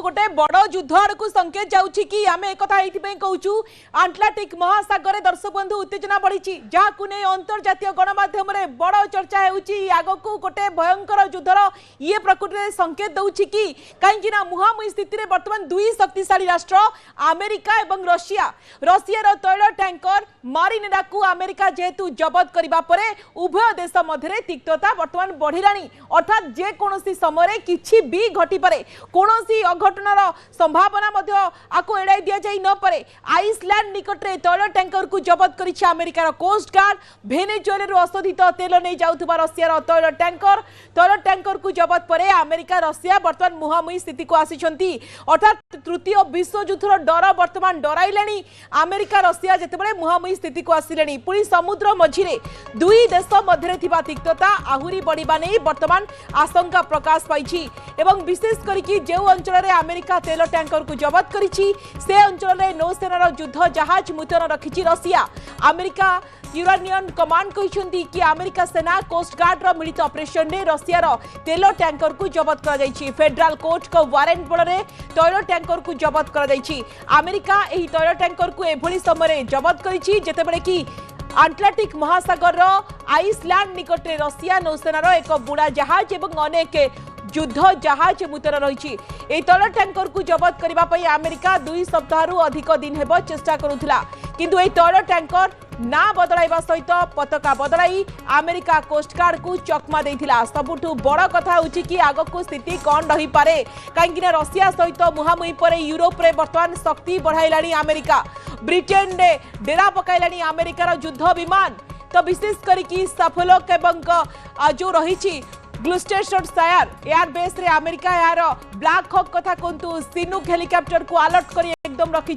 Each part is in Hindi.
गोटे बड़ युद्ध आड़क संकेत जाऊँगी कि आम एक कहूँ आटलांटिक महासागर दर्शक बंधु उत्तेजना बढ़ी जहाँ नहीं अंतर्जातीय गणमाध्यम बड़ चर्चा होग को गोटे भयंकर युद्धर ये प्रकृति में संकेत दौर कि कहीं मुहांमुही स्थित में बर्तमान दुई शक्तिशाली राष्ट्र अमेरिका और रशिया रशियार तैल टैंकर मारिनेडा को अमेरिका जेहेतु जबत करने पर उभय देश मध्य तिक्तता बर्तमान बढ़िलानी अर्थात जेकोसी समय किसी भी घटी पारे कौन अघटनार संभावना आपको एड़ाई दि जाई न पारे आइसलैंड निकट में तैल टैंकर को जबत कर अमेरिकार कोस्ट गार्ड भेनेजुएला अशोधित तेल नहीं जाऊा रशियार तैल टैंकर को जबत पर अमेरिका रशिया बर्तमान मुहांमुही स्थिति को आसी अर्थात तृतीय विश्व युद्धर डर बर्तमान डराइलानी अमेरिका रशिया जितेबाला मुहांमुही स्थिति को आसिले पुणी समुद्र मझिरे दुई देश मध्य तिक्तता आहुरी बढ़िबा नहीं बर्तमान आशंका प्रकाश पाई एवं विशेष करके जो अंचल अमेरिका तेल टैंकर को जबत करिछि से अंचल नौसेनार युद्ध जहाज मुतयन रखिछि रशिया अमेरिका यूरेनियन कमांड कहते कि अमेरिका सेना कोस्ट गार्ड मिलित ऑपरेशन में रशियार तेल टैंकर को जबत कर फेडराल कोर्ट को वारेंट बल तैल टैंकर को जबत कर अमेरिका यही तैल टैंकर को एभली समय जबत करतेबले कि आटलांटिक महासागर आइसलैंड निकट में रशिया नौसेनार एक बुड़ा जहाज एवं अनेक युद्ध जहाज मुतयन रही तैल टैंकर को जबत करने अमेरिका 2 सप्ताह अधिक दिन हेब चेष्टा करुला किंतु ये तैल टैंकर ना बदलाइबा सहित पताका बदलाई अमेरिका कोस्ट गार्ड को चकमा देथिला सबुठु बड़ कथा होछि कि आगको स्थिति कौन रही पारे कहीं रशिया सहित मुहांमुही पर यूरोप रे वर्तमान शक्ति बढ़ाइलानी अमेरिका ब्रिटेन रे डेरा पकाइलानी अमेरिकार युद्ध विमान तो विशेष करके सफोल्क एवं जो रही ग्लुस्टेशनशायर एयरबेस रे अमेरिका यार ब्लैक हॉक कथा कहतु सिनुक हेलिकॉप्टर को अलर्ट कर एकदम रखी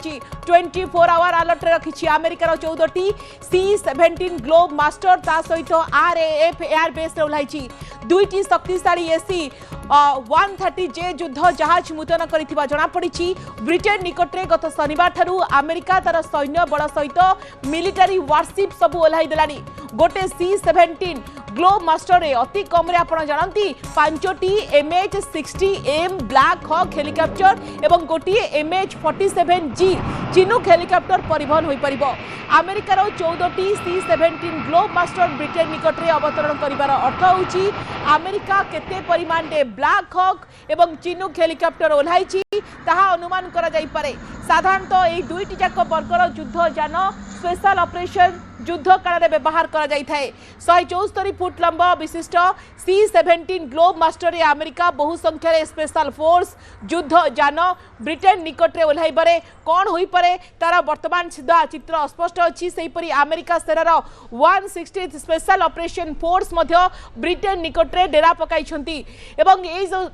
24 आवर अलर्ट रखी अमेरिकार 14टी C-17 ग्लोब मास्टर ता सहित RAF एयरबेस रे उल्लाई दुईटी शक्तिशाली एसी 130J युद्ध जहाज मुतयन करिथिबा जणा पड़िछि ब्रिटेन निकट में गत शनिवार ठारू अमेरिका तार सैन्य बल सहित मिलिटारी वारशिप सबू ओल्हाई देलानी गोटे C-17 ग्लोब मास्टर रे अति कम रे आपण जानती 5टी MH-60M ब्लैक हॉक हेलिकॉप्टर एवं गोटे MH-47G चिनुक हेलिकॉप्टर परिवहन होई परिबो अमेरिकार 14टी C-17 ग्लोब मास्टर ब्रिटेन निकट में अवतरण करिवार अर्थ होछि अमेरिका केते परिमाण रे ब्लैक हॉक एवं चिनुक हेलिकॉप्टर ओल्हाइछि ताहा अनुमान करा जाई पारे साधारणतः एई दुईटी जाक वर्गर युद्ध जान स्पेशल ऑपरेशन युद्ध काल में व्यवहार कर 174 फुट लंबा विशिष्ट C-17 ग्लोब मास्टर रे अमेरिका बहु संख्यार स्पेशल फोर्स युद्ध जान ब्रिटेन निकट में ओह्लैबारे कौन हो पारे तार वर्तमान सीधा चित्र अस्पष्ट अच्छी सेहीपरि अमेरिका सेनार 160 स्पेशल ऑपरेशन फोर्स ब्रिटेन निकट में डेरा पकाई एवं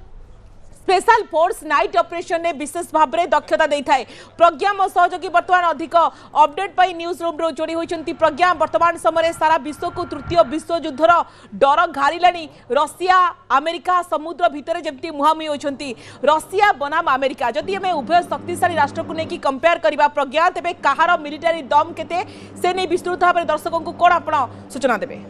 स्पेशल फोर्स नाइट ऑपरेशन ने विशेष भाव में दक्षता देता है प्रज्ञा मो सहयोगी बर्तमान अधिक अपडेट पाई न्यूज रूम रो जोड़ी होती प्रज्ञा वर्तमान समय सारा विश्व को तृतीय विश्व युद्धर डर घारिलानी रशिया अमेरिका समुद्र भितर जमती मुहांमुही होती रशिया बनाम अमेरिका जदि आम उभय शक्तिशाली राष्ट्र को लेकिन कंपेयर करवा प्रज्ञा तेरे कहार मिलिटारी दम केते से नहीं विस्तृत भाव में दर्शकों को कौन आप सूचना देवे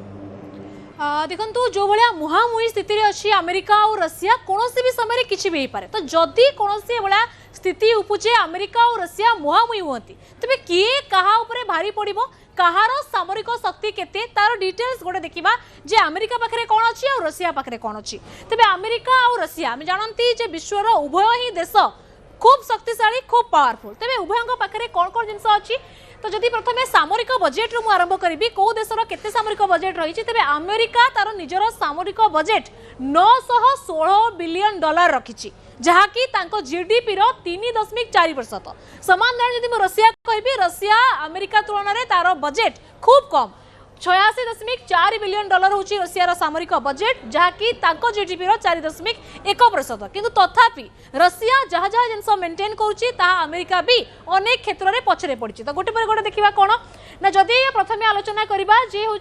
देखो जो भाया मुहांमुही स्थिति अच्छी अमेरिका और रशिया कौन भी समय किसी भी पारे तो जदि कौन भाया स्थिति उपजे अमेरिका और रशिया मुहांमुही होती तेज किए कहा भारी पड़ो कहार सामरिक शक्ति केते तार डिटेल्स गोटे देखा जे अमेरिका पाखे कौन अच्छी और रशिया पाखे कौन अच्छी तेज अमेरिका और रशिया आम जानती जे विश्वर उभय ही देश खूब शक्तिशाली खूब पावरफुल तेज उभयों पाखे कौन कौन जिन अच्छी तो जदि प्रथम सामरिक बजेट रु आरंभ करी कौ देशर केते सामरिक बजेट रही तेज अमेरिका तार निजर सामरिक बजेट $916 बिलियन रखी जहाँकि GDP 3.4% समान जब रशिया कहि रशिया अमेरिका तुलन में तार बजेट खूब कम 86.4 बिलियन डॉलर होची रशियार सामरिक बजेट जहाँकि GDP 4.1% किंतु तथापि रशिया जहाँ जहाँ जिन मेंटेन करुच्ची अमेरिका भी अनेक क्षेत्र में पछरे पड़ी तो गोटे पर गोटे देखा कौन ना जदि प्रथम आलोचना करवा जे हूँ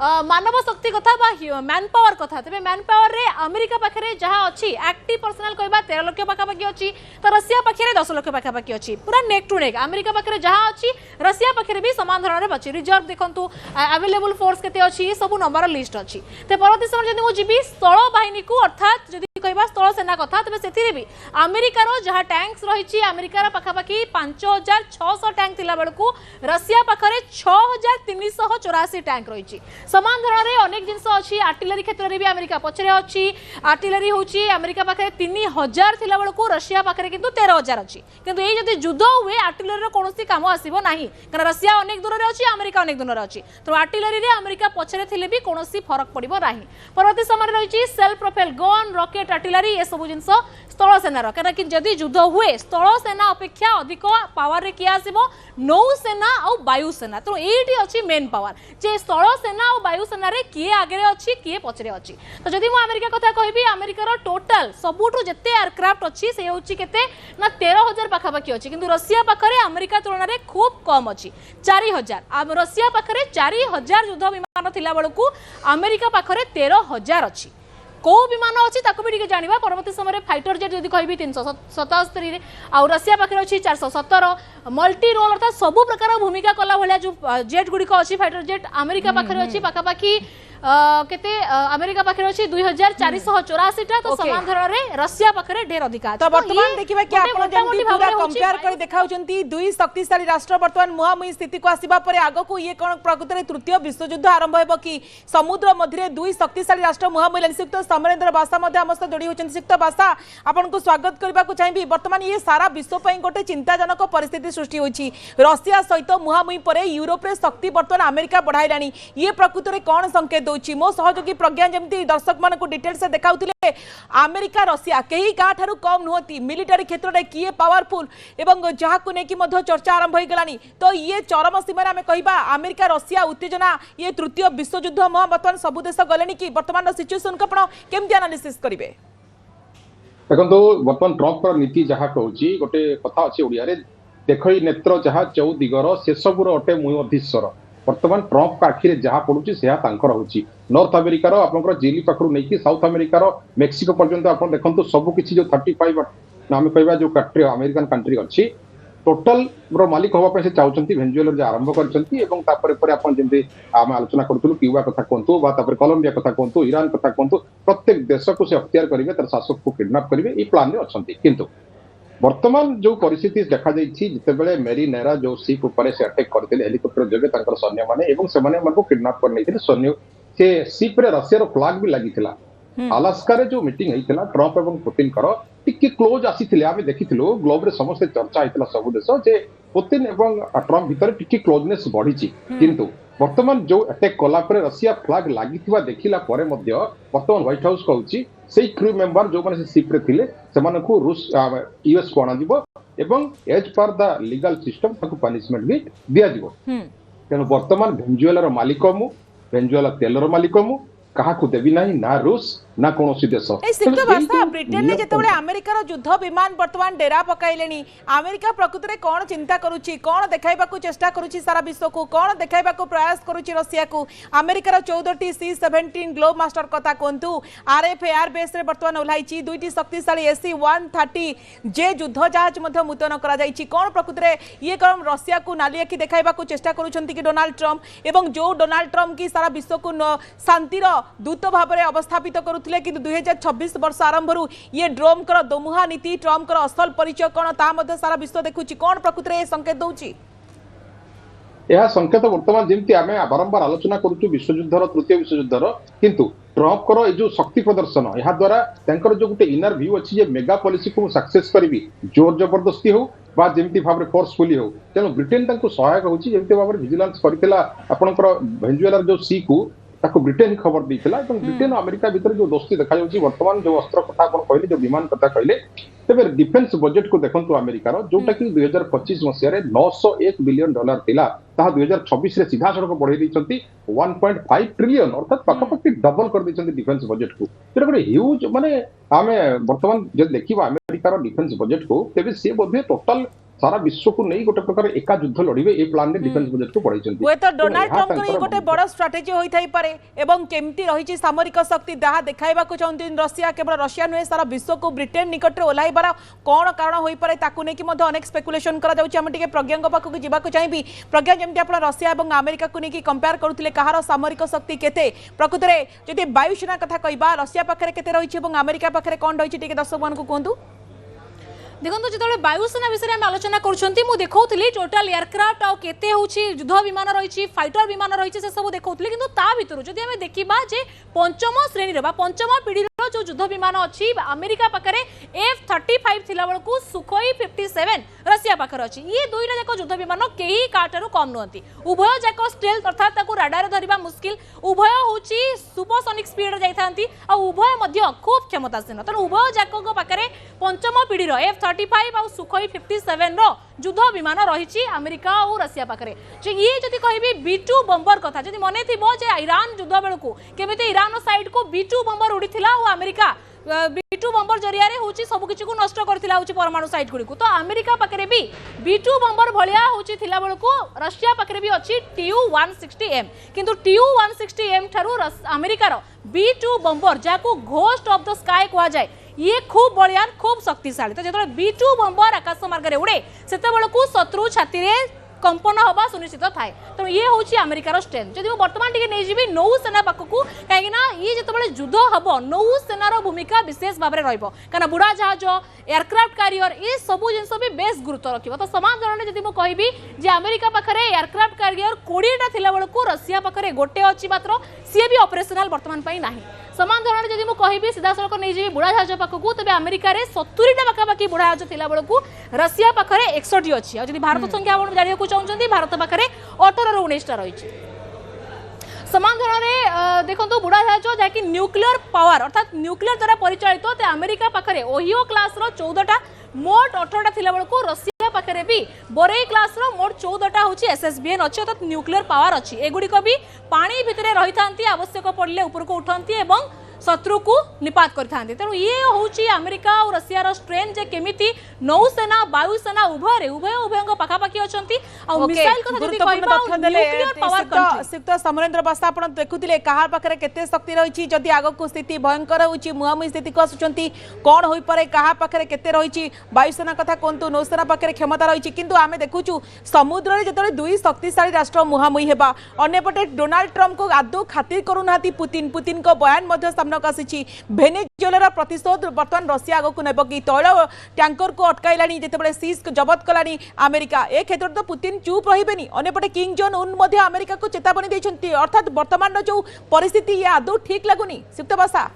मानव शक्ति कथा मैन पावर कथा तेज मैन पावर रे अमेरिका पाखे जहाँ अच्छी एक्टिव पर्सनाल कहवा 13 लाख पाखापाखि अच्छी तो रशिया पाखे 10 लाख पाखापाखि अच्छी पूरा नेक टू नेक अमेरिका पाखे जहाँ अच्छी रशिया पाखे भी समान धरण अच्छी रिजर्व देखो अवेलेबल फोर्स केते अच्छी सब नंबर लिस्ट अच्छी तो परवर्ती समय जब मुझे स्थल बाहिनी को अर्थात जब कहवा स्थल सेना कथा तेज से भी अमेरिकार जहाँ टैंक्स रही अमेरिकार पाखापाखि 5600 टैंक थिला बेलू रशिया पाखे 6384 टैंक रही समान धरण में अनेक जिनस अच्छी आर्टिलरी क्षेत्र में भी अमेरिका पछरे अच्छी आर्टिलरी होची अमेरिका पाखे 3000 थिला बेलू रशिया पाखे किंतु 13000 अच्छी किंतु ये जदि युद्ध हुए आर्टिलरी कौन काम आसब ना कारण रशिया अनेक दूर में अच्छी अमेरिका अनेक दूर में अच्छी तो आर्टिलरी रे अमेरिका पछरे थिले भी कौन फरक पड़ो ना परवर्ती समय रही self propel gun rocket artillery ये सब जिनस स्थल सेनार कहीं जदि युद्ध हुए स्थल सेना अपेक्षा अधिक पावर रे किए आसब नौसेना और वायुसेना तो ये अच्छी मेन पावर जे स्थल सेना और वायुसेना रे किए आगे अच्छी किए पछरे अच्छी तो जदि मु अमेरिका कथा कहबी अमेरिकार टोटाल सबुठु जेते एयरक्राफ्ट अच्छी से होची केते ना 13000 पाखापाखि अच्छी किंतु रशिया पाखरे अमेरिका तुलना रे खूब कम अच्छी 4000 रशिया पाखरे 4000 युद्ध विमान थिला बेलू अमेरिका पाखरे 13000 अच्छी कौ विमान अच्छी ताको भी जाना परवर्ती समय फाइटर जेट जब कह 377 आउ रशिया पाखे अच्छी 417 मल्टी रोल अर्थात सबु प्रकार भूमिका कला भाया जो जेट गुड़िक अच्छी फाइटर जेट अमेरिका पाखे अच्छी पाखापाखि केते अमेरिका पाखे अच्छी 2484 टा तो समान धरण रे रशिया पाखे ढेर अधिका तो वर्तमान देखिबा कि आपण जेंती पूरा कंपेयर कर देखाउचंती दुई शक्तिशाली राष्ट्र वर्तमान मुहामुही स्थिति को आसीबा परे आगो को ये कोन प्रकृति रे तृतीय विश्व युद्ध आरंभ हेबो कि समुद्र मध्य दुई शक्तिशाली राष्ट्र मुहामुही संयुक्त समरेंद्र बासा मध्य हमस्त जोड़ी होचंती संयुक्त बासा आपण को स्वागत करबा को चाहिबी वर्तमान ये सारा विश्व पई गोटे चिंताजनक परिस्थिति सृष्टि होची रशिया सहित मुहामुही परे यूरोप रे शक्ति वर्तमान अमेरिका बढ़ाइलानी ये प्रकृति रे कोन संकेत दोची मो सहयोगी प्रज्ञा जमती दर्शक मान को डिटेल से देखाउथिले अमेरिका रशिया कई गाँ ठारू कम नुहति मिलिटारी क्षेत्र में किए पावरफुल एवं जहाँ को लेकिन चर्चा आरंभ हो गलानी तो ये चरम सीमार आम कहवा अमेरिका रशिया उत्तेजना ये तृतीय विश्वयुद्ध मह बर्तमान सबु देश गले कि बर्तमान सिचुएसन को केमती एनालिसिस करेंगे देखो बर्तमान ट्रंप नीति जहाँ कहूँ गोटे कथा अच्छी ओडिया देख नेत्र जहाँ चौ दिगर से सबूर अटे मुहधीश्वर बर्तमान ट्रंप का आखिरे जहाँ पड़ुची से रोचे नॉर्थ अमेरिकार आप जिली पाखु नहीं साउथ अमेरिकार मेक्सिको पर्यंत आप देखो सबकि जो 35 आम कह जो कंट्री अमेरिकन कंट्री अच्छी टोटाल मालिक हाँपे से चाहते भेनेजुएला जो आरंभ करमती आम आलोचना करूँ क्यूबा कथा कहतु कोलंबिया कथा कहतु ईरान कथा कहतु प्रत्येक देश को से अख्तियार करेंगे तार शासक को किडनाप करेंगे ये प्लान अच्छा किंतु वर्तमान जो परिस्थिति देखा जितेबाला मेरी नेरा जो सीप उपर से अटैक करते हेलिकप्टर जगह सैन्य मैंने किडनाप कर सैन्य से सीप रे रशिया फ्लाग भी लगी अलास्का रे जो मीटिंग होता ट्रंप और पुतिन टिके क्लोज आसी आम देखी ग्लोब रे समस्त चर्चा होता सब देश जे पुतिन और ट्रंप भितर टिके क्लोजनेस बढ़ी किंतु वर्तमान जो अटैक कला रशिया फ्लाग लगी देखला वर्तमान व्हाइट हाउस कहूँ से क्रू मेंबर जो मैंने सीप रे थिले को रूस यूएस को अणाजिव as per the legal system punishment भी दिज्व तेणु वर्तमान भेनेजुएलार मालिक मु भेनेजुएला तेलर मालिक मु कहा को देवी नहीं ना रूस ना कौन देश ब्रिटेन ने जिते अमेरिकार युद्ध विमान वर्तमान डेरा पकाइले अमेरिका प्रकृति में कौन चिंता करुच्ची कौन देखा चेष्टा करुच्ची सारा विश्व को कौन देखा प्रयास करुच्ची रशिया को अमेरिकार 14टी C-17 ग्लोब मास्टर कथा कहतु RF एयर बेस रे वर्तमान ओह्लाई दुईटी शक्तिशाली AC-130 जे युद्ध जहाज मुतयन कर कौन प्रकृति में ये कौन रशिया को नाली आखि देखा चेष्टा करुँच कि डोनाल्ड ट्रंप एवं जो डोनाल्ड ट्रंप की सारा विश्व को शांतिर दूत भाव में अवस्थापित करुले कि 2026 वर्ष आरंभ ये ट्रंप दोमुहा नीति ट्रंप असल परिचय कौन ता सारा विश्व देखुची कौन प्रकृति में संकेत दौची यह संकेत वर्तमान जमी आम बारंबार आलोचना करुँ विश्वयुद्धर तृतीय विश्वयुद्धर किंतु ट्रंप जो शक्ति प्रदर्शन यह द्वारा जो गोटे इनर व्यू अच्छी मेगा पॉलिसी को सक्सेस करी जोर जबरदस्ती हो जमी भाव फोर्सफुली हो तेणु ब्रिटेन सहायक होती भाव विजिलेंस करता आपंकर भेनेजुएलार जो सी को ब्रिटेन खबर देता ब्रिटेन अमेरिका भितर जो दोस्ती देखा वर्तमान जो अस्त्र कथा कहले जो विमान कथा कहले तेरे डिफेन्स बजेट को देखो अमेरिकार जोटा कि 2025 मसीह 901 बिलियन डॉलर थिला ताहा 2026 रे सीधा सड़क बढ़ाई दैछंती 1.5 ट्रिलियन अर्थात पाखापाखि डबल कर दैछंती डिफेन्स बजेट को तेरे गोटे ह्यूज माने आमे वर्तमान जे देखिबा अमेरिकार डिफेन्स बजेट को तेबे से बोधे टोटल सारा विश्व को नहीं गोटे प्रकार एका युद्ध लड़िबे ए प्लान ने डिफेन्स बजेट को बढ़ाइछंती हुए तो डोनाल्ड ट्रम्प को गोटे बड़ स्ट्राटेजी होई थाई पारे एवं केमती रहिछि सामरिक शक्ति दाहा देखाइबा को चाहନ୍ତି रशिया केवल रशिया नुहे सारा विश्व को ब्रिटेन निकट रे ओलाइबार कोन कारण होई पारे ताकू ने कि मध्ये अनेक स्पेकुलेशन करा जाउछि हम टिके प्रज्ञांग पाखु को जिबा को चाहिबी प्रज्ञा जेमती आपण रशिया एवं अमेरिका को ने कि कंपेयर करूथिले कहार सामरिक शक्ति केते प्रकृत रे जदि वायुसेना कथा कहबा रशिया पाखरे केते रहिछि एवं अमेरिका पाखरे कोन रहिछि टिके दर्शक मान को कहंतु देखो जो वायुसेना विषय में आलोचना करुँच देखी टोटाल एयरक्राफ्ट आउ केते होछि युद्ध विमान रही फाइटर विमान रही से सब देखौतली किंतु ता भितर जदि हमें देखिबा जे पंचम श्रेणी रे बा पंचम पीढ़ी जो युद्ध विमान अच्छी अमेरिका पाखरे F-35 थिला बेलकु सुखोई 57 रशिया पाखरे अच्छी ये दुईटा जाक युद्ध विमान केही काठारु कम नुहंती उभय जाक स्टेल्थ अर्थात ताकु राडार धरिबा मुश्किल उभय होछि सुपरसोनिक स्पीड जाइथांती आ उभय मध्य खूब क्षमतासीन तनो उभय जाक पाखरे पंचम पीढ़ी रो F-35 आ सुखोई 57 रो युद्ध विमान रही अमेरिका और रशिया पाखरे ये जदि कहबी B-2 बम्बर कथा जदि मने थिबो जे ईरान युद्ध बेलकु केमिति ईरान साइड को B-2 बम्बर उड़ीथिला और अमेरिका B-2 बम्बर जरिया रे होची सब किछि को नष्ट करथिला होची परमाणु साइट गुडी को तो अमेरिका पाखरे भी B-2 बम्बर भलिया होची थिला बेलकु रशिया पाखरे भी अछि Tu-160M किंतु Tu-160M थारु अमेरिका रो B-2 बम्बर जाको घोस्ट ऑफ द स्काई कहा जाय ये खूब बलियान खूब शक्तिशाली तो जो B-2 बम्बर आकाश मार्ग रे उड़े सेते बेलकु शत्रु छाती रे कंपन हवा सुनिश्चित थाए तो ये हूँ अमेरिकार स्ट्रेंथ जब बर्तमान टी नहीं जी नौसेना पाखक कहीं ये जो युद्ध हम नौसेनार भूमिका विशेष भाव में रहा बुढ़ा जहाज एयरक्राफ्ट कैरियर ये सब जिन भी बेस गुरुत्व रखिए तो समान धरण जब कहबी जे अमेरिका पाखे एयरक्राफ्ट कैरियर 20टा थिला बेलकु रशिया पाखे गोटे अच्छी मात्र सी भी ऑपरेशनल बर्तमान ना समान धरण जब मुझे कहबी सीधा सड़क नहीं जी बुढ़ा जहाज पाखक तेज अमेरिकार 70टा पाखापाखि बुढ़ा जहाज थिला बेलकु रशिया पाखे 61 अच्छी और भारत संख्या आप जानने चाहते भारत पाखे 18 ରୁ 19टा रही समान धरण देखो बुढ़ा जहाज जहाँकि न्यूक्लियर पावर अर्थात न्यूक्लियर द्वारा परिचालित तो अमेरिका पाखे ओहियो क्लास 14टा मोट 18टा थिला बेलकु रशिया पाखे भी बोरेई क्लास मोट 14टा होची SSBN अच्छी अर्थात न्यूक्लियर पावर अच्छी एगुड़िक भी पानी भितर रही था आवश्यक पड़े ऊपर को उठती एवं शत्रु को निपात करते तेणु ये हूँ अमेरिका और रशियार स्ट्रेंथ जे केमिति नौसेना वायुसेना उभय उभय पाखापाखि अच्छी श्रीयुक्त समरेन्द्र बसा आप देखुले कहा पाखे केते शक्ति रही जदि आगक स्थिति भयंकर होची मुहांमुही स्थिति को आसुचंती कौन हो पारे कहा पाखे केते रही वायुसेना कथा कहतु नौसेना पाखे क्षमता रही किंतु आमे देखुचु समुद्र में जो दुई शक्तिशाली राष्ट्र मुहांमुही हेबा अन्यपटे डोनाल्ड ट्रम्प को आदौ खातिर करूना पुतिन को बयान भेनेजुएलार प्रतिशोध बर्तमान रशिया आगक नेब कि तैल टैंकर को अटकाइलानी जितेबाला सीज जबत कलानी अमेरिका ए क्षेत्र तो पुतिन चुप रही अंपटे किंग जोन उन अमेरिका को चेतावनी देते अर्थात बर्तमान जो परिस्थिति ये आदौ ठीक लगुनि सिप्त बसा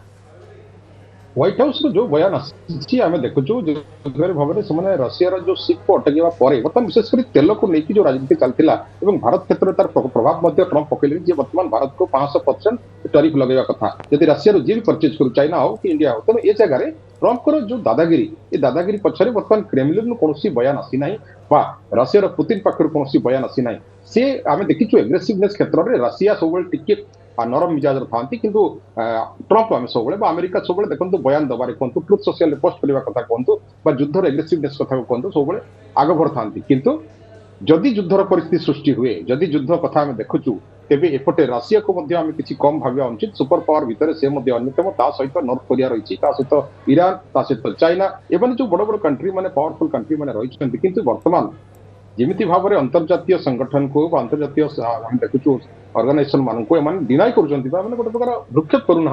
व्हाइट हाउस रो जो बयान आसी आमे देखुछु भाव में रशिया जो शिप को अटकवा बर्तमान विशेष कर तेल को लेकिन जो राजनीति चलता और भारत क्षेत्र तार प्रभाव ट्रम्प पकड़े बर्तमान भारत को 500% टैरिफ लगेगा कथा यदि रशिया जी भी परचेज करू चाइना हो कि इंडिया हो तेज ए जगह ट्रम्प जो दादागिरी ये दादागिरी पछरे बर्तमान क्रेमलिन कौन बयान आसी ना रशिया पुतिन पाखर कौन बयान आसी ना सी आम देखीचु एग्रेसिवनेस क्षेत्र में रशिया सब टिके नरम मिजाज था किंतु ट्रम्प आम सब अमेरिका सब देखो बयान दबारे कहतु ट्रुथ सोशल पोस्ट करने कथा कहतु युद्धर एग्रेसिवनेस कथा कहतु सब आग भर था किंतु जदि युद्धर परिस्थिति सृष्टि हुए जदि युद्ध कथा आम देखुचु तेबे एपटे रशिया को मध्य किसी कम भाविया उचित सुपर पावर भितर से अन्यतम सहित नॉर्थ कोरिया रही सहित ईरान सहित चाइना एवं जो बड़ बड़ कंट्री माने पावरफुल कंट्री माने रही किंतु वर्तमान जमिति भाव में अंतर्जातीय संगठन को अंतर्जातीय देखुचु ऑर्गेनाइजेशन मान को डिनाई कर गोटे प्रकार भ्रुक्षेप करूना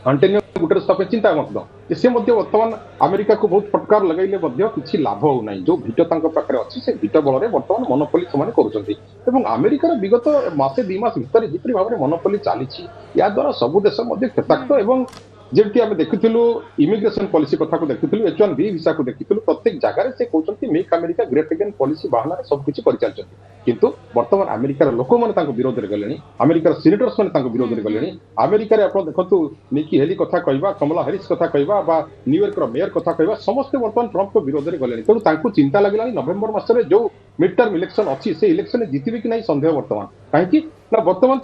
अंटेनियो गुटेरेस चिंता मत से वर्तमान अमेरिका को बहुत फटकार लगेले किसी लाभ होना जो भिट पाखे अच्छी से भिट बल में बर्तमान मोनोपोली से अमेरिकार विगत मासे 2 मास भितर जिपरि भाव में मोनोपोली चली या द्वारा सबु देश क्षताक्त एवं जमी आम देखुलु इमिग्रेशन पॉलिसी कथा को देखुलु H1B वीसा को देखुलु प्रत्येक जगह से कहते make America great again policy बाहना सब किछि परिचालचନ୍ତି किंतु वर्तमान अमेरिकार लोक माने तांको विरोध रे गलेनी अमेरिकार सिनेटर्स माने तांको विरोध रे गलेनी अमेरिकार आपण देखंतु निकी हेली कथा कहबा कमला हैरिस कथा कहबा बा न्यूयॉर्क रो मेयर कथा कहबा समस्त वर्तमान ट्रम्प को विरोध रे गलेनी तेणु तांको चिंता लागलानी नवेम्बर मास रे जो मिड टर्म इलेक्शन अछि से इलेक्शन जीतिबे कि नहीं संदेह वर्तमान काहे कि ना वर्तमान